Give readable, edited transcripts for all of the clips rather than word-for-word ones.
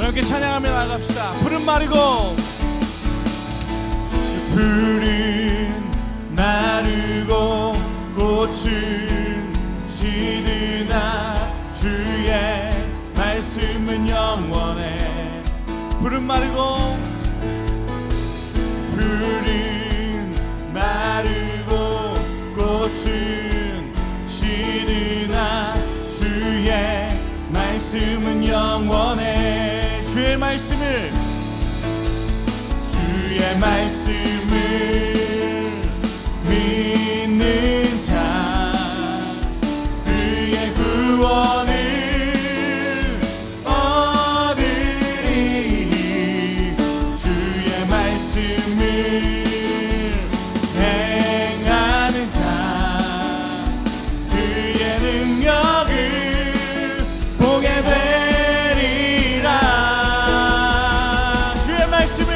함께 찬양하며 나갑시다. 푸른 마르고 푸른 마르고 꽃은 시드나 주의 말씀은 영원해. 푸른 마르고 푸른 마르고 꽃은 시드나 주의 말씀은 영원해. 주의 말씀을 믿는 자 그의 구원을 얻으리. 주의 말씀을 행하는 자 그의 능력을 보게 되리라. 주의 말씀은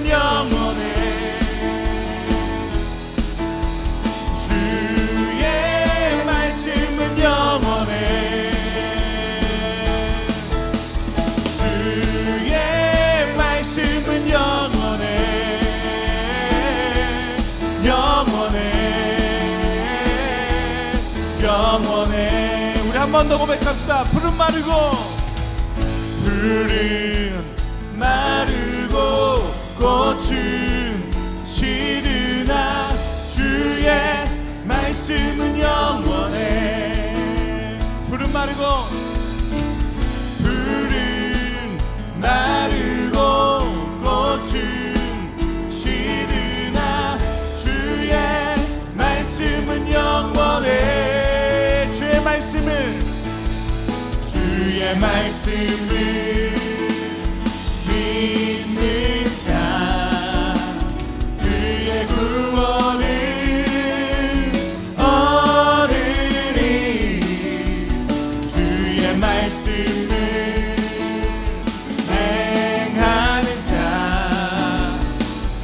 영원해. 주의 말씀은 영원해. 주의 말씀은 영원해. 영원해. 영원해. 우리 한 번 더 고백합시다. 푸른 마르고 푸른 마르고 꽃은 시드나 주의 말씀은 영원해. 푸른 마르고 푸른 마르고 꽃은 시드나 주의 말씀은 영원해. 주의 말씀을 믿는 자 그의 구원을 얻으리. 주의 말씀을 행하는 자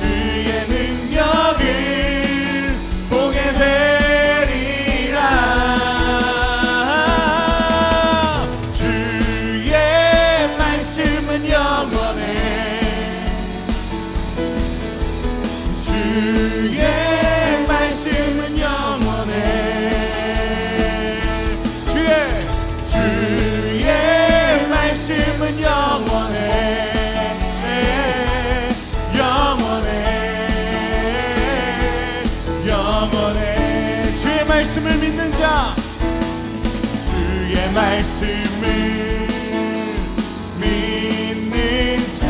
그의 능력을 보게 되리라. 주의 말씀은 영원해. 주의 말씀은 영원해. 주의 말씀은 영원해. 영원해. 영원해. 주의 말씀을 믿는 자 주의 말씀을 믿는 자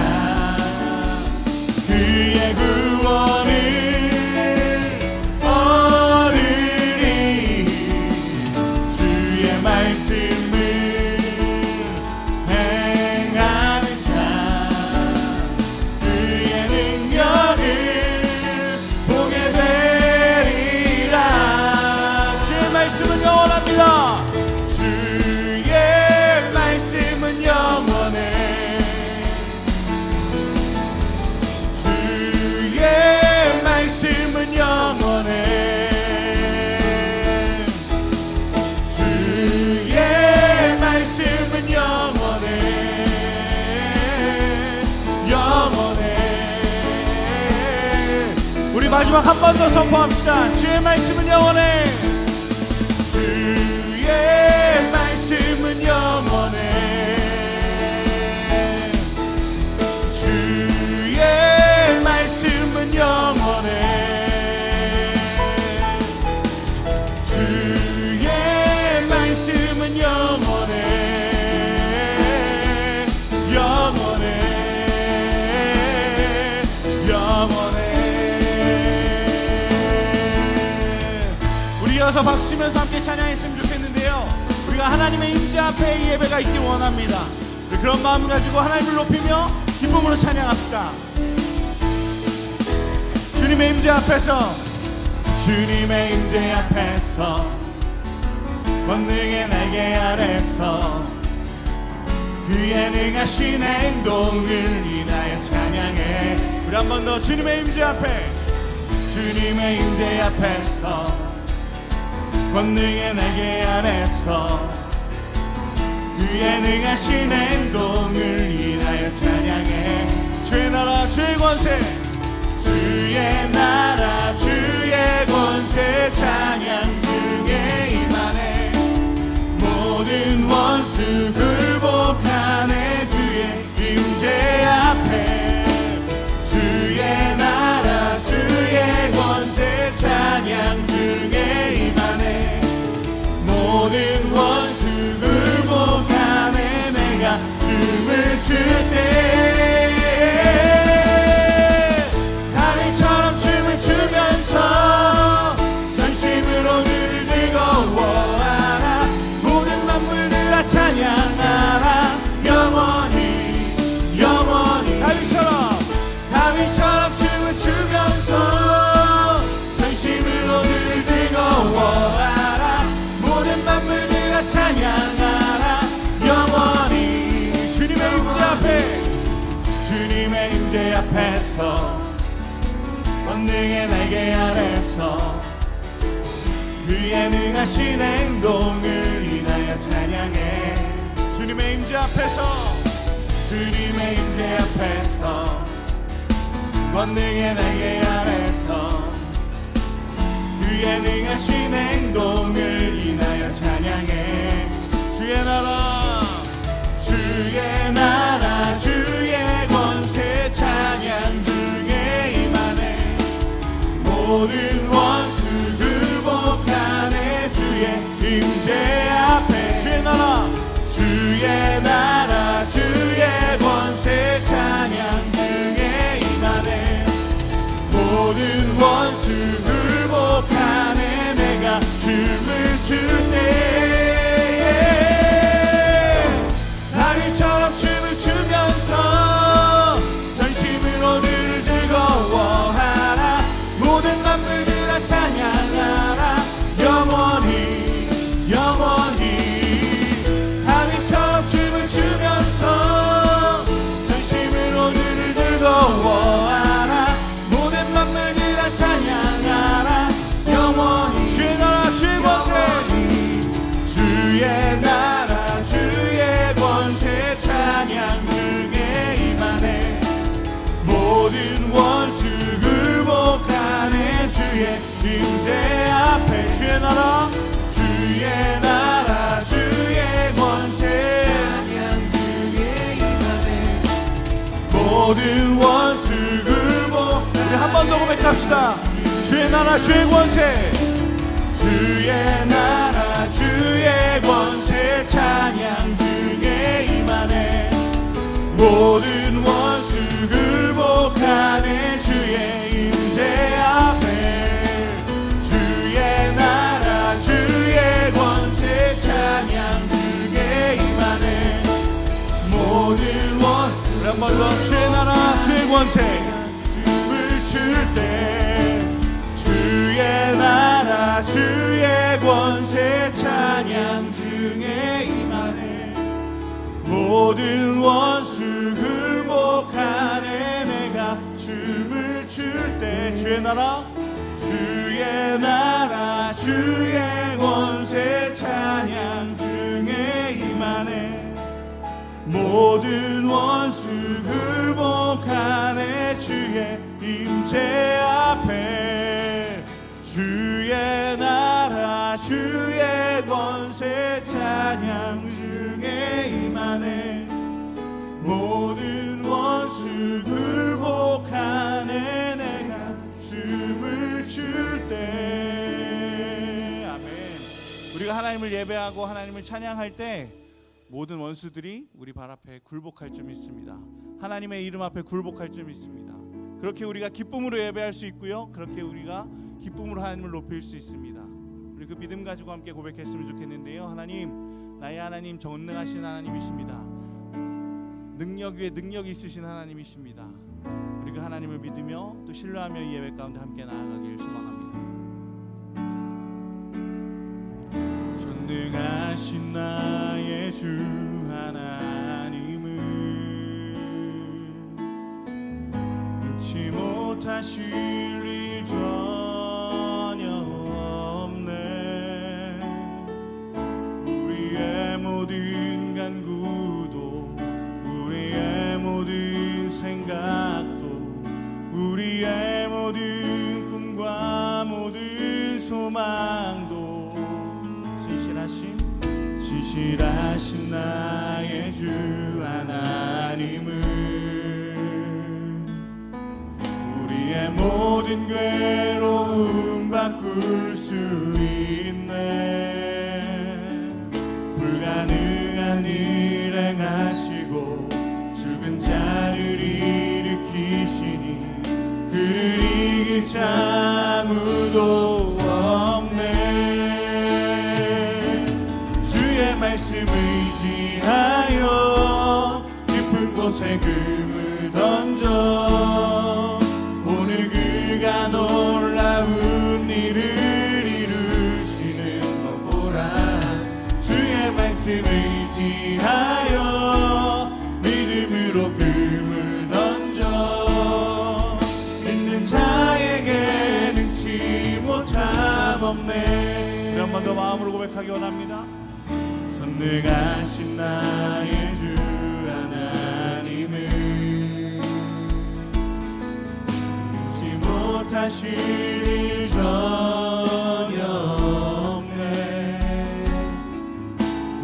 그의 구원을 얻으리. 주의 말씀을 행하는 자 그의 능력을 보게 되리라. 주의 말씀은 영원합니다. 주의 말씀은 영원해. 주의 말씀은 영원해. 주의 말씀은 영원해. 영원해. 우리 마지막 한 번 더 선포합시다. 주의 말씀은 영원해. 주의 말씀은 영원해. 주의 말씀은 영원해. 주의 말씀은 영원해. 영원해. 영원해. 우리 이어서 박수치면서 함께 찬양했으면 좋겠는데요. 우리가 하나님의 임재 앞에 이 예배가 있기 원합니다. 그런 마음 가지고 하나님을 높이며 기쁨으로 찬양합시다. 주님의 임재 앞에서 주님의 임재 앞에서 권능의 날개 아래서 그의 능하신 행동을 인하여 찬양해. 우리 한 번 더 주님의 임재 앞에 주님의 임재 앞에서 권능의 날개 아래서 주의 능하신 행동을 인하여 찬양해. 주의 나라 주의 권세, 주의 나라 주의 권세 찬양 중에 임하네. 모든 원수 굴복하네. 주의 임재 앞에 주의 나라 주의 권세 찬양 중에 임하네. 모든 원수 굴복하네. 내가 춤을 출 때 다윗처럼 춤을 추면서 전심으로 늘 즐거워하라. 모든 만물들아 찬양하라. 영원히 영원히 다윗처럼 춤을 추면서 전심으로 늘 즐거워하라. 모든 만물들아 찬양하라. 영원히 주님의 임재 앞에, 주님의 임재 앞에서 권능의 날개 아래서 그의 능하신 행동을 인하여 찬양해. 주님의 임재 앞에서, 주님의 임재 앞에서 권능의 날개 아래서 그의 능하신 행동을 인하여 찬양해. 주의 나라 주의 나라 주의 권세 찬양 중에 임하네. 모든 원수 굴복하네. 주의 임재 앞에 주의 나라 주의 권세 찬양 중에 임하네. 모든 원수 굴복하네. 내가 춤을 출 때 다윗처럼 춤을 추면서 전심으로 늘 즐거워하라. 모든 만물들아 찬양하라. 영원히 영원히 다윗처럼 춤을 추면서 전심으로 늘 즐거워하라. 모든 만물들아 찬양하라. 영원히 주의 나라 주의 권세, 주의 나라 주의 권세 찬양 중에 임하네. 모든 원수 굴복하네. 주의 임재 앞에 주의 나라 주의 권세 찬양 중에 임하네. 모든 원수 굴복. 우리 한 번 더 고백합시다. 주의 나라 주의 권세, 주의 나라 주의 권세 찬양 중에 임하네. 모든 원수 굴복하네. 주의 임재 앞에 주의 나라 주의 권세 찬양 중에 임하네. 모든 원수 한 번 더 주의 나라 주의 권세 춤을 출 때 주의 나라 주의 권세 찬양 중에 임하네. 모든 원수 굴복하네. 내가 춤을 출 때 주의 나라 주의 권세 찬양 중에 임하네. 모든 원수 굴복하네. 주의 임재 앞에 주의 나라 주의 권세 찬양 중에 임하네. 모든 원수 굴복하네. 내가 춤을 출 때. 아멘. 우리가 하나님을 예배하고 하나님을 찬양할 때 모든 원수들이 우리 발 앞에 굴복할 줄 믿습니다. 하나님의 이름 앞에 굴복할 줄 믿습니다. 그렇게 우리가 기쁨으로 예배할 수 있고요, 그렇게 우리가 기쁨으로 하나님을 높일 수 있습니다. 우리 그 믿음 가지고 함께 고백했으면 좋겠는데요. 하나님, 나의 하나님 전능하신 하나님이십니다. 능력 위에 능력이 있으신 하나님이십니다. 우리 그 하나님을 믿으며 또 신뢰하며 이 예배 가운데 함께 나아가길 소망합니다. 전능하신 나의 주 하나님을 능치 못하실 일 전혀 없네. 우리의 모든 간 모든 괴로움 바꿀 수 있네. 불가능한 일 행하시고 죽은 자를 일으키시니 그를 이길 자 아무도 없네. 주의 말씀 의지하여 깊은 곳에 금을 던져 오늘 그가 놀라운 일을 이루시는 것 보라. 주의 말씀 의지하여 믿음으로 금을 던져 믿는 자에게 능치 못함 없네. 한 번 더 마음으로 고백하기 원합니다. 선능하신 나의 주 하나님을 능치 못하실 일 전혀 없네.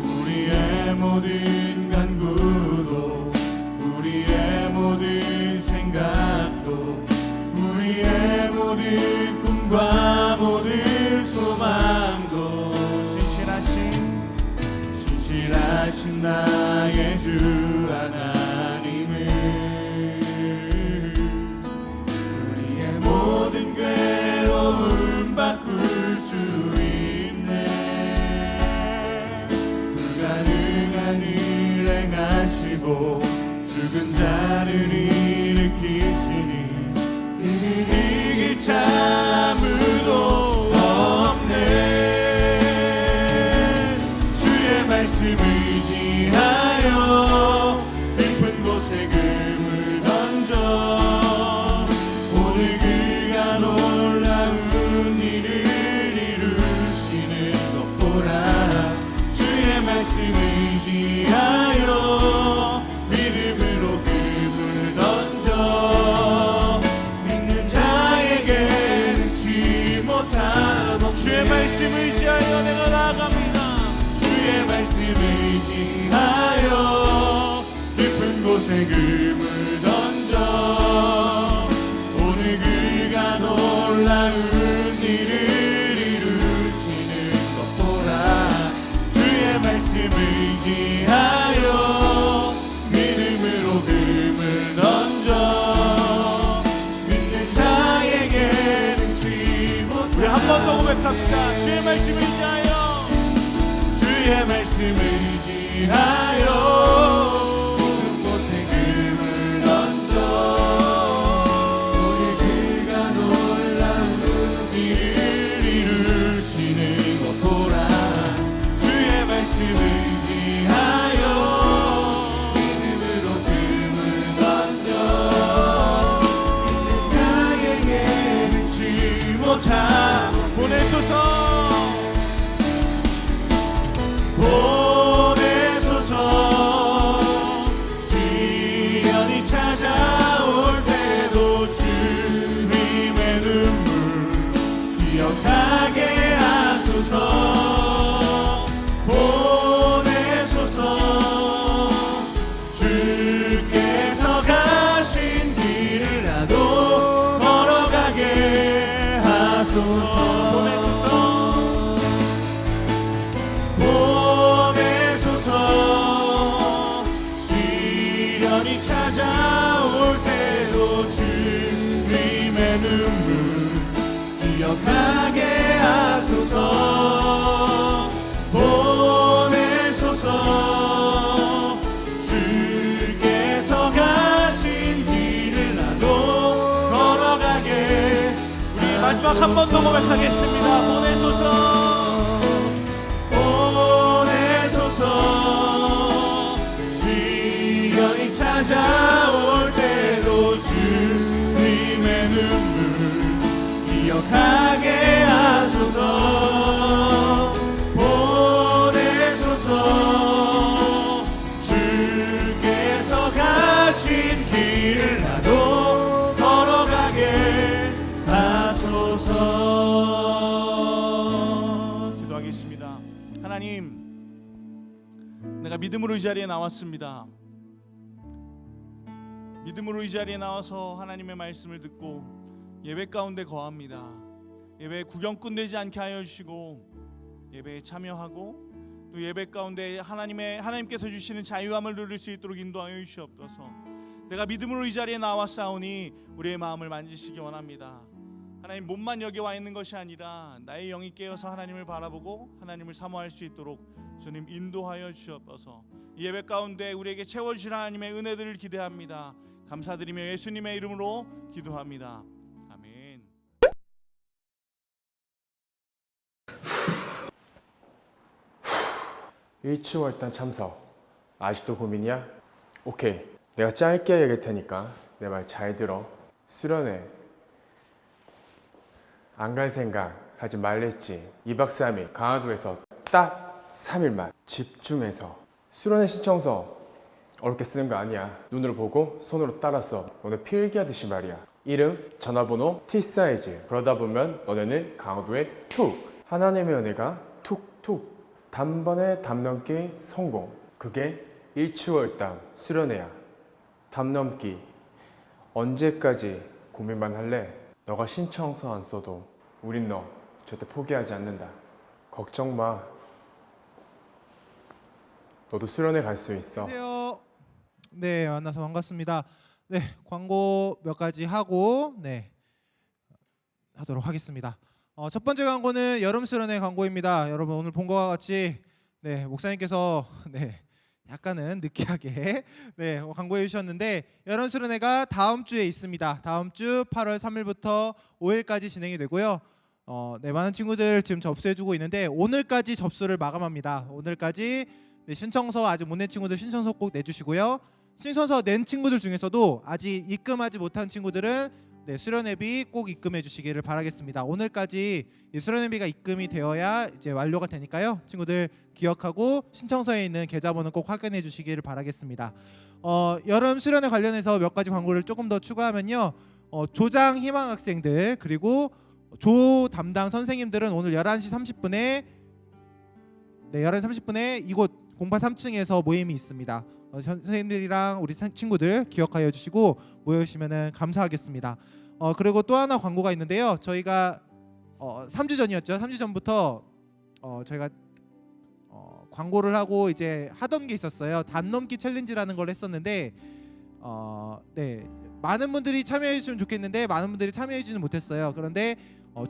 우리의 모든 간구도 우리의 모든 생각도 우리의 모든 꿈과 모든 소망도 신실하신 나의 주 하나님을 우리의 모든 괴로움 바꿀 수 있네. 불가능한 일 행하시고 죽은 자를 일으키시니 그를 이길 자 아무도 없네. 주의 말씀 의지하여 깊은 곳에 금을 던져 오늘 그가 놀라운 일을 이루시는 것 보라. 주의 말씀 의지하여 믿음으로 금을 던져 믿는 자에게 능치 못함 없네. 주의 말씀 의지하여 내가 나아갑니다. 주의 말씀 의지하여 깊은 곳에 금을 던져 오늘 그가 놀라운 일을 이루시는 것 보라. 주의 말씀 의지하여 믿음으로 금을 던져 믿는 자에게 능치 못함. 우리 한 번 더 고백합시다. 주의 말씀 의지하여 주의 말씀 의지하여 깊은 곳에 금을 던져 오늘 그가 놀라운 일을 이루시는 것 보라. 주의 말씀 의지하여 믿음으로 금을 던져 믿는 자에게 능치 못함 보내소서. 보내소서. 시련이 찾아올 때도 주님의 눈물 기억하게 하소서. 보내소서. 주께서 가신 길을 나도 걸어가게 하소서. 찾아올 때도 주님의 눈물 기억하게 하소서. 보내소서. 주께서 가신 길을 나도 걸어가게. 우리 마지막 한 번 더 고백하겠습니다. 보내소서. 보내소서. 찾아올 때도 주님의 눈물 기억하게 하소서. 보내소서. 주께서 가신 길을 나도 걸어가게 하소서. 기도하겠습니다. 하나님, 내가 믿음으로 이 자리에 나왔습니다. 믿음으로 이 자리에 나와서 하나님의 말씀을 듣고 예배 가운데 거합니다. 예배 구경 끝내지 않게 하여 주시고 예배에 참여하고 또 예배 가운데 하나님께서 주시는 자유함을 누릴 수 있도록 인도하여 주시옵소서. 내가 믿음으로 이 자리에 나왔사오니 우리의 마음을 만지시기 원합니다. 하나님, 몸만 여기 와 있는 것이 아니라 나의 영이 깨어서 하나님을 바라보고 하나님을 사모할 수 있도록 주님 인도하여 주시옵소서. 이 예배 가운데 우리에게 채워주신 하나님의 은혜들을 기대합니다. 감사드리며 예수님의 이름으로 기도합니다. 아멘. 일치월단 참석 아직도 고민이야? 오케이, 내가 짧게 얘기할 테니까 내 말 잘 들어. 수련회 안 갈 생각 하지 말랬지. 2박 3일 강화도에서 딱 3일만 집중해서. 수련회 신청서 어렵게 쓰는 거 아니야. 눈으로 보고 손으로 따라서. 너네 필기하듯이 말이야. 이름, 전화번호, T사이즈. 그러다 보면 너네는 강화도에 툭. 하나님의 은혜가 툭툭. 단번에 담 넘기 성공. 그게 일치월당 수련회야. 담 넘기. 언제까지 고민만 할래? 너가 신청서 안 써도 우린 너 절대 포기하지 않는다. 걱정 마. 너도 수련회 갈 수 있어. 안녕하세요. 네, 만나서 반갑습니다. 네, 광고 몇 가지 하고 하도록 하겠습니다. 첫 번째 광고는 여름 수련회 광고입니다. 여러분, 오늘 본 것과 같이 목사님께서 약간은 느끼하게 광고해 주셨는데, 여름 수련회가 다음 주에 있습니다. 다음 주 8월 3일부터 5일까지 진행이 되고요. 많은 친구들 지금 접수해주고 있는데 오늘까지 접수를 마감합니다. 오늘까지 신청서 아직 못 낸 친구들 신청서 꼭 내주시고요. 신청서 낸 친구들 중에서도 아직 입금하지 못한 친구들은 수련회비 꼭 입금해 주시기를 바라겠습니다. 오늘까지 수련회비가 입금이 되어야 이제 완료가 되니까요. 친구들 기억하고 신청서에 있는 계좌번호 꼭 확인해 주시기를 바라겠습니다. 여름 수련회 관련해서 몇 가지 광고를 조금 더 추가하면요. 조장 희망 학생들 그리고 조 담당 선생님들은 오늘 11시 30분에 11시 30분에 이곳 083층에서 모임이 있습니다. 선생님들이랑 우리 친구들 기억하여 주시고 모여주시면 감사하겠습니다. 그리고 또 하나 광고가 있는데요. 저희가 3주 전이었죠. 3주 전부터 저희가 광고를 하고 이제 하던 게 있었어요. 담 넘기 챌린지라는 걸 했었는데 많은 분들이 참여해 주시면 좋겠는데 많은 분들이 참여해 주지는 못했어요. 그런데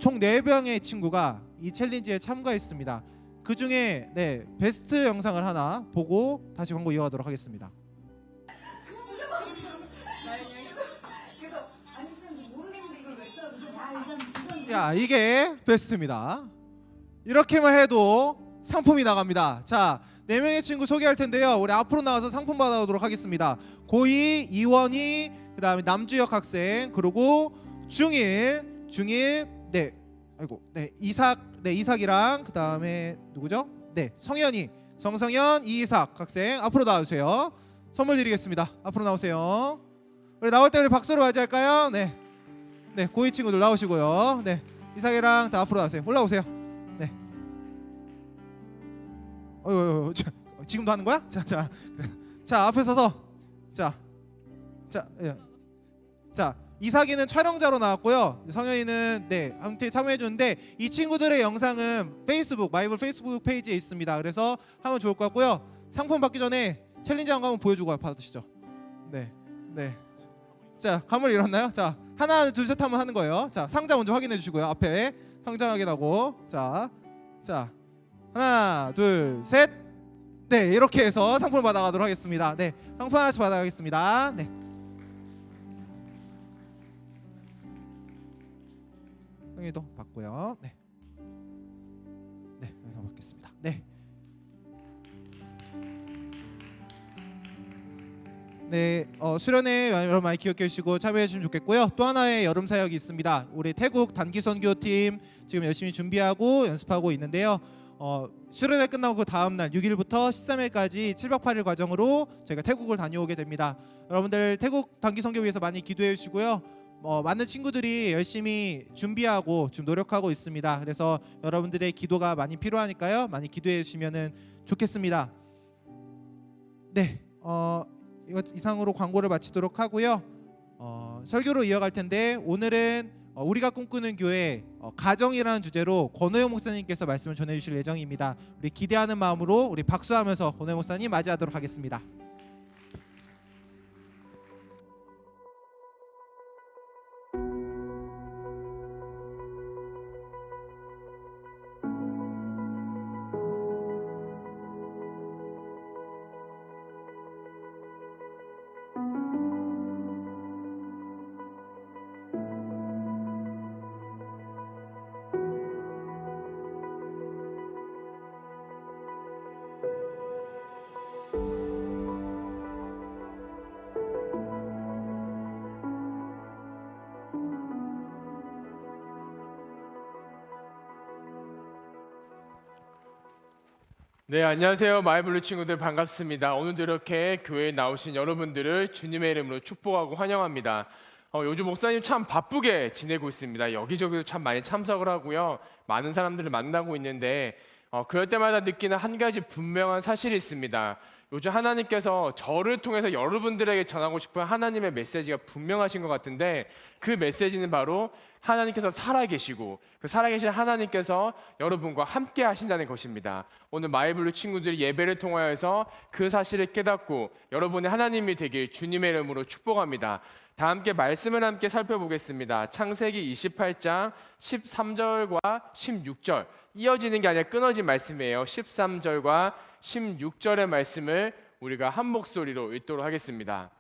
총 4명의 친구가 이 챌린지에 참가했습니다. 그 중에 베스트 영상을 하나 보고 다시 광고 이어가도록 하겠습니다. 야, 이게 베스트입니다. 이렇게만 해도 상품이 나갑니다. 자, 4명의 친구 소개할 텐데요. 우리 앞으로 나와서 상품 받아오도록 하겠습니다. 고2, 이원희, 그 다음에 남주혁 학생, 그리고 중1 이삭이랑 그 다음에 누구죠? 성현이, 정성현, 이삭 학생 앞으로 나와주세요. 선물 드리겠습니다. 앞으로 나오세요. 우리 나올 때 우리 박수로 맞이할까요? 고2 친구들 나오시고요. 이삭이랑 다 앞으로 나오세요. 올라오세요. 지금도 하는 거야? 자 앞에 서서 자 이삭이는 촬영자로 나왔고요. 성현이는 함께 참여해 주는데 이 친구들의 영상은 마이블 페이스북 페이지에 있습니다. 그래서 하면 좋을 것 같고요. 상품 받기 전에 챌린지 한번 보여주고 받으시죠. 자, 가물 잃었나요? 자, 하나 둘 셋 하면 하는 거예요. 자, 상자 먼저 확인해 주시고요. 앞에 상자 확인하고 자 하나 둘 셋. 이렇게 해서 상품을 받아가도록 하겠습니다. 상품 하나씩 받아가겠습니다. 성희도 받고요. 여기서 받겠습니다. 수련회 여러분 많이 기억해 주시고 참여해 주시면 좋겠고요. 또 하나의 여름 사역이 있습니다. 우리 태국 단기 선교팀 지금 열심히 준비하고 연습하고 있는데요. 수련회 끝나고 그 다음 날 6일부터 13일까지 7박 8일 과정으로 저희가 태국을 다녀오게 됩니다. 여러분들 태국 단기 선교 위해서 많이 기도해 주시고요. 많은 친구들이 열심히 준비하고 지금 노력하고 있습니다. 그래서 여러분들의 기도가 많이 필요하니까요. 많이 기도해 주시면 좋겠습니다. 이것 이상으로 광고를 마치도록 하고요. 설교로 이어갈 텐데 오늘은 우리가 꿈꾸는 교회 가정이라는 주제로 권호영 목사님께서 말씀을 전해주실 예정입니다. 우리 기대하는 마음으로 우리 박수하면서 권호영 목사님 맞이하도록 하겠습니다. 네, 안녕하세요. 마이블루 친구들 반갑습니다. 오늘도 이렇게 교회에 나오신 여러분들을 주님의 이름으로 축복하고 환영합니다. 요즘 목사님 참 바쁘게 지내고 있습니다. 여기저기도 참 많이 참석을 하고요. 많은 사람들을 만나고 있는데 그럴 때마다 느끼는 한 가지 분명한 사실이 있습니다. 요즘 하나님께서 저를 통해서 여러분들에게 전하고 싶은 하나님의 메시지가 분명하신 것 같은데 그 메시지는 바로 하나님께서 살아계시고 그 살아계신 하나님께서 여러분과 함께 하신다는 것입니다. 오늘 마이블루 친구들이 예배를 통하여서 그 사실을 깨닫고 여러분의 하나님이 되길 주님의 이름으로 축복합니다. 다 함께 말씀을 함께 살펴보겠습니다. 창세기 28장 13절과 16절 이어지는 게 아니라 끊어진 말씀이에요. 13절과 16절의 말씀을 우리가 한 목소리로 읽도록 하겠습니다.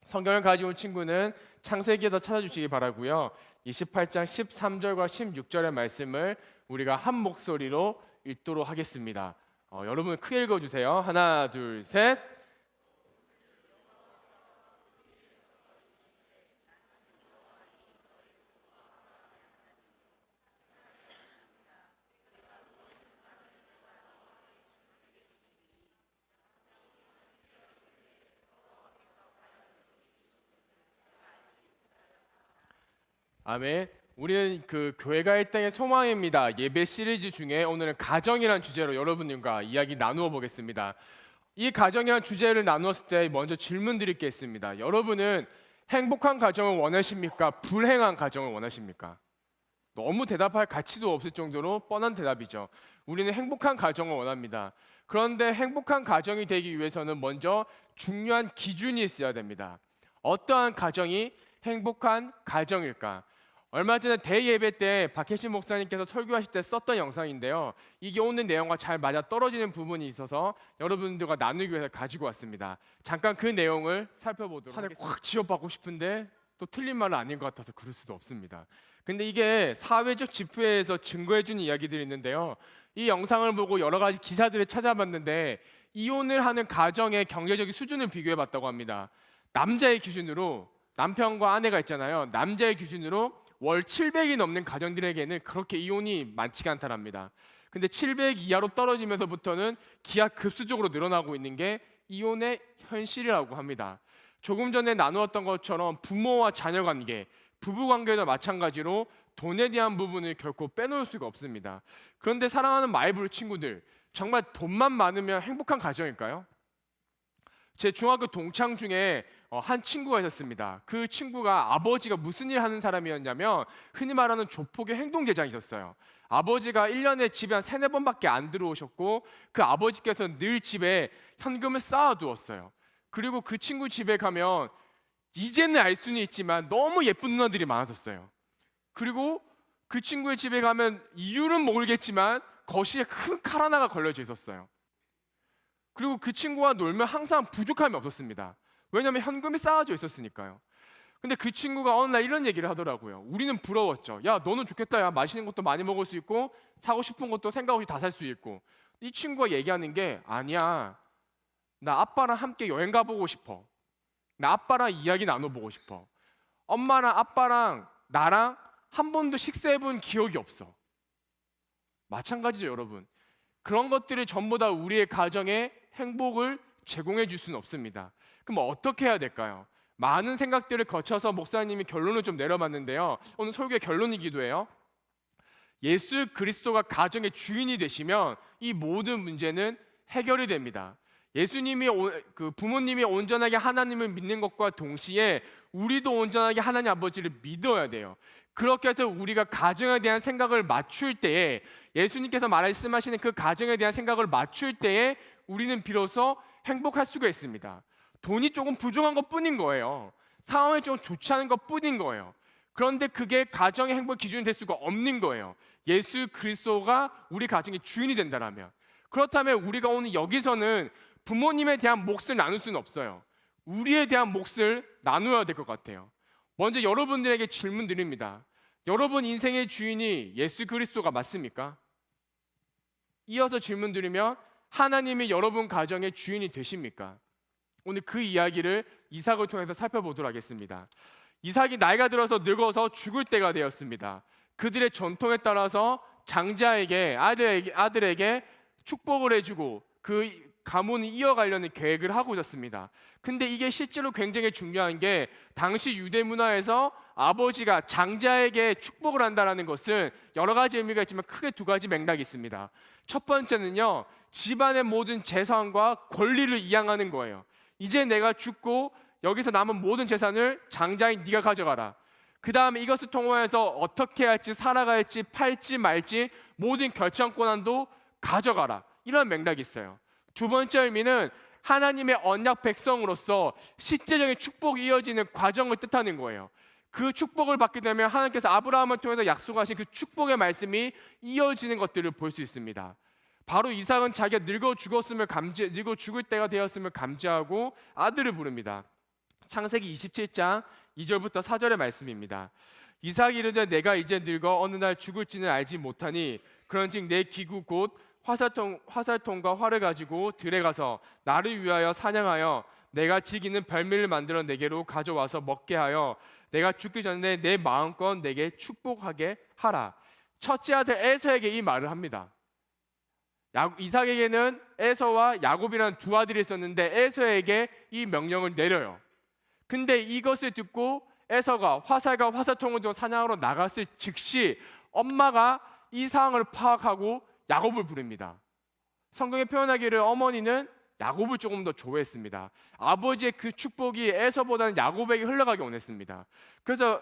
성경을 가지고 온 친구는 창세기에서 찾아주시기 바라고요. 28장 13절과 16절의 말씀을 우리가 한 목소리로 읽도록 하겠습니다. 여러분 크게 읽어주세요. 하나, 둘, 셋. 아멘. 우리는 그 교회가 일당의 소망입니다. 예배 시리즈 중에 오늘은 가정이라는 주제로 여러분들과 이야기 나누어 보겠습니다. 이 가정이라는 주제를 나누었을 때 먼저 질문 드릴 게 있습니다. 여러분은 행복한 가정을 원하십니까? 불행한 가정을 원하십니까? 너무 대답할 가치도 없을 정도로 뻔한 대답이죠. 우리는 행복한 가정을 원합니다. 그런데 행복한 가정이 되기 위해서는 먼저 중요한 기준이 있어야 됩니다. 어떠한 가정이 행복한 가정일까? 얼마 전에 대예배 때 박혜신 목사님께서 설교하실 때 썼던 영상인데요. 이게 오늘 내용과 잘 맞아 떨어지는 부분이 있어서 여러분들과 나누기 위해서 가지고 왔습니다. 잠깐 그 내용을 살펴보도록 하겠습니다. 하늘 꽉 지어받고 싶은데 또 틀린 말은 아닌 것 같아서 그럴 수도 없습니다. 근데 이게 사회적 지표에서 증거해주는 이야기들이 있는데요. 이 영상을 보고 여러 가지 기사들을 찾아봤는데 이혼을 하는 가정의 경제적인 수준을 비교해봤다고 합니다. 남자의 기준으로 남편과 아내가 있잖아요. 남자의 기준으로 월 700이 넘는 가정들에게는 그렇게 이혼이 많지가 않다랍니다. 근데 700 이하로 떨어지면서부터는 기하급수적으로 늘어나고 있는 게 이혼의 현실이라고 합니다. 조금 전에 나누었던 것처럼 부모와 자녀 관계, 부부 관계도 마찬가지로 돈에 대한 부분을 결코 빼놓을 수가 없습니다. 그런데 사랑하는 마이블 친구들, 정말 돈만 많으면 행복한 가정일까요? 제 중학교 동창 중에 한 친구가 있었습니다. 그 친구가 아버지가 무슨 일 하는 사람이었냐면 흔히 말하는 조폭의 행동대장이셨어요. 아버지가 1년에 집에 한 3-4번밖에 안 들어오셨고 그 아버지께서 늘 집에 현금을 쌓아두었어요. 그리고 그 친구 집에 가면 이제는 알 수는 있지만 너무 예쁜 누나들이 많아졌어요. 그리고 그 친구의 집에 가면 이유는 모르겠지만 거실에 큰 칼 하나가 걸려져 있었어요. 그리고 그 친구와 놀면 항상 부족함이 없었습니다. 왜냐하면 현금이 쌓아져 있었으니까요. 근데 그 친구가 어느 날 이런 얘기를 하더라고요. 우리는 부러웠죠. 야, 너는 좋겠다. 야, 맛있는 것도 많이 먹을 수 있고 사고 싶은 것도 생각 없이 다 살 수 있고. 이 친구가 얘기하는 게 아니야. 나 아빠랑 함께 여행 가보고 싶어. 나 아빠랑 이야기 나눠보고 싶어. 엄마랑 아빠랑 나랑 한 번도 식사해본 기억이 없어. 마찬가지죠, 여러분. 그런 것들이 전부 다 우리의 가정에 행복을 제공해 줄 수는 없습니다. 그럼 어떻게 해야 될까요? 많은 생각들을 거쳐서 목사님이 결론을 좀 내려봤는데요. 오늘 설교의 결론이기도 해요. 예수 그리스도가 가정의 주인이 되시면 이 모든 문제는 해결이 됩니다. 그 부모님이 온전하게 하나님을 믿는 것과 동시에 우리도 온전하게 하나님 아버지를 믿어야 돼요. 그렇게 해서 우리가 가정에 대한 생각을 맞출 때에, 예수님께서 말씀하시는 그 가정에 대한 생각을 맞출 때에 우리는 비로소 행복할 수가 있습니다. 돈이 조금 부족한 것뿐인 거예요. 상황이 좀 좋지 않은 것뿐인 거예요. 그런데 그게 가정의 행복 기준이 될 수가 없는 거예요. 예수 그리스도가 우리 가정의 주인이 된다라면. 그렇다면 우리가 오늘 여기서는 부모님에 대한 몫을 나눌 수는 없어요. 우리에 대한 몫을 나누어야 될 것 같아요. 먼저 여러분들에게 질문 드립니다. 여러분 인생의 주인이 예수 그리스도가 맞습니까? 이어서 질문 드리면, 하나님이 여러분 가정의 주인이 되십니까? 오늘 그 이야기를 이삭을 통해서 살펴보도록 하겠습니다. 이삭이 나이가 들어서 늙어서 죽을 때가 되었습니다. 그들의 전통에 따라서 장자에게, 아들에게 축복을 해주고 그 가문을 이어가려는 계획을 하고 있었습니다. 근데 이게 실제로 굉장히 중요한 게, 당시 유대 문화에서 아버지가 장자에게 축복을 한다는 것은 여러 가지 의미가 있지만 크게 두 가지 맥락이 있습니다. 첫 번째는요, 집안의 모든 재산과 권리를 이양하는 거예요. 이제 내가 죽고 여기서 남은 모든 재산을 장자인 네가 가져가라. 그 다음에 이것을 통해서 어떻게 할지, 살아갈지, 팔지 말지 모든 결정 권한도 가져가라. 이런 맥락이 있어요. 두 번째 의미는 하나님의 언약 백성으로서 실제적인 축복이 이어지는 과정을 뜻하는 거예요. 그 축복을 받게 되면 하나님께서 아브라함을 통해서 약속하신 그 축복의 말씀이 이어지는 것들을 볼 수 있습니다. 바로 이삭은 자기가 늙어 죽을 때가 되었음을 감지하고 아들을 부릅니다. 창세기 27장 2절부터 4절의 말씀입니다. 이삭이 이르되 내가 이제 늙어 어느 날 죽을지는 알지 못하니 그런즉 내 기구 곧 화살통과 활을 가지고 들에 가서 나를 위하여 사냥하여 내가 지기는 별미를 만들어 내게로 가져와서 먹게 하여 내가 죽기 전에 내 마음껏 내게 축복하게 하라. 첫째 아들 에서에게 이 말을 합니다. 이삭에게는 에서와 야곱이라는 두 아들이 있었는데 에서에게 이 명령을 내려요. 근데 이것을 듣고 에서가 화살과 화살통을 들고 사냥하러 나갔을 즉시 엄마가 이 상황을 파악하고 야곱을 부릅니다. 성경에 표현하기를 어머니는 야곱을 조금 더 좋아했습니다. 아버지의 그 축복이 에서보다는 야곱에게 흘러가기 원했습니다. 그래서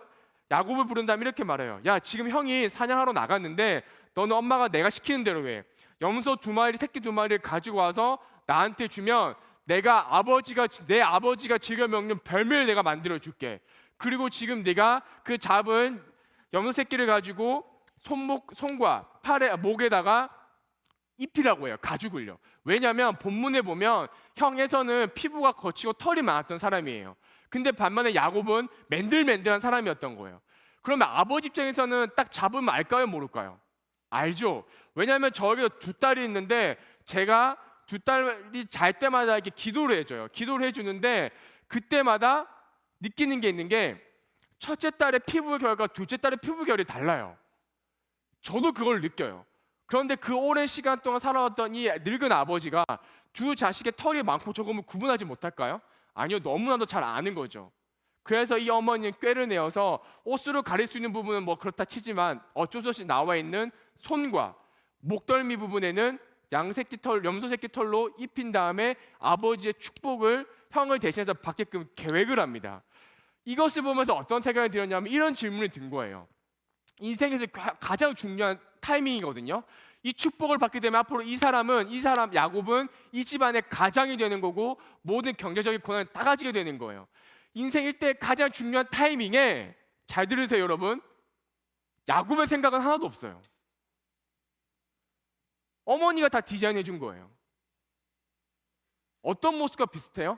야곱을 부른 다음에 이렇게 말해요. 야, 지금 형이 사냥하러 나갔는데 너는 엄마가 내가 시키는 대로 해. 염소 2마리, 새끼 2마리를 가지고 와서 나한테 주면 내 아버지가 즐겨 먹는 별미를 내가 만들어 줄게. 그리고 지금 네가 그 잡은 염소 새끼를 가지고 손과 목에다가 입히라고 해요. 가죽을요. 왜냐하면 본문에 보면 형에서는 피부가 거치고 털이 많았던 사람이에요. 근데 반면에 야곱은 맨들맨들한 사람이었던 거예요. 그러면 아버지 입장에서는 딱 잡으면 알까요, 모를까요? 알죠. 왜냐하면 저에게 두 딸이 있는데 제가 두 딸이 잘 때마다 이렇게 기도를 해줘요. 기도를 해주는데 그때마다 느끼는 게 있는 게, 첫째 딸의 피부 결과 둘째 딸의 피부 결이 달라요. 저도 그걸 느껴요. 그런데 그 오랜 시간 동안 살아왔던 이 늙은 아버지가 두 자식의 털이 많고 적음을 구분하지 못할까요? 아니요, 너무나도 잘 아는 거죠. 그래서 이 어머니는 꾀를 내어서 옷으로 가릴 수 있는 부분은 뭐 그렇다 치지만 어쩔 수 없이 나와 있는 손과 목덜미 부분에는 염소 새끼 털로 입힌 다음에 아버지의 축복을 형을 대신해서 받게끔 계획을 합니다. 이것을 보면서 어떤 생각이 들었냐면 이런 질문이 든 거예요. 인생에서 가장 중요한 타이밍이거든요. 이 축복을 받게 되면 앞으로 이 사람 야곱은 이 집안의 가장이 되는 거고 모든 경제적인 권한을 다 가지게 되는 거예요. 인생일 때 가장 중요한 타이밍에, 잘 들으세요 여러분, 야곱의 생각은 하나도 없어요. 어머니가 다 디자인해 준 거예요. 어떤 모습과 비슷해요?